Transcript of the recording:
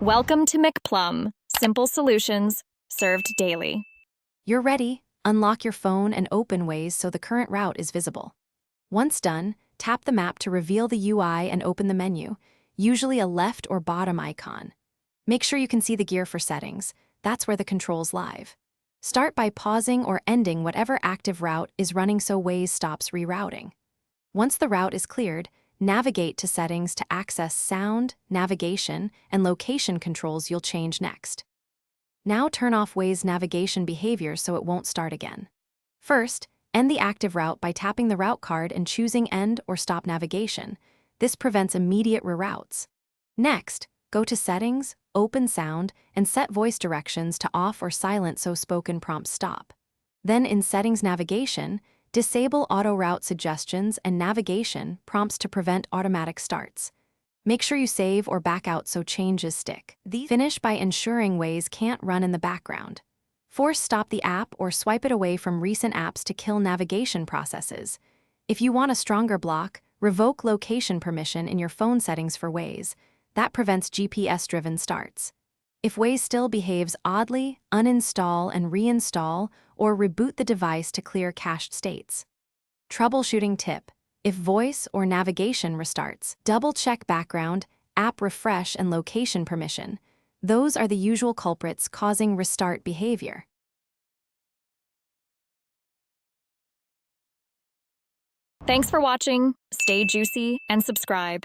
Welcome to McPlum, simple solutions served daily. You're ready. Unlock your phone and open Waze so the current route is visible. Once done, tap the map to reveal the UI and open the menu, usually a left or bottom icon. Make sure you can see the gear for settings. That's where the controls live. Start by pausing or ending whatever active route is running so Waze stops rerouting. Once the route is cleared, navigate to settings to access sound, navigation, and location controls you'll change next. Now turn off Waze navigation behavior so it won't start again. First, end the active route by tapping the route card and choosing End or Stop Navigation. This prevents immediate reroutes. Next, go to Settings, Open Sound, and set voice directions to off or silent so spoken prompts stop. Then in Settings Navigation, disable Auto Route Suggestions and Navigation prompts to prevent automatic starts. Make sure you save or back out so changes stick. Finish by ensuring Waze can't run in the background. Force stop the app or swipe it away from recent apps to kill navigation processes. If you want a stronger block, revoke location permission in your phone settings for Waze. That prevents GPS-driven starts. If Waze still behaves oddly, uninstall and reinstall or reboot the device to clear cached states. Troubleshooting tip. If voice or navigation restarts, double-check background, app refresh, and location permission. Those are the usual culprits causing restart behavior. Thanks for watching. Stay juicy and subscribe.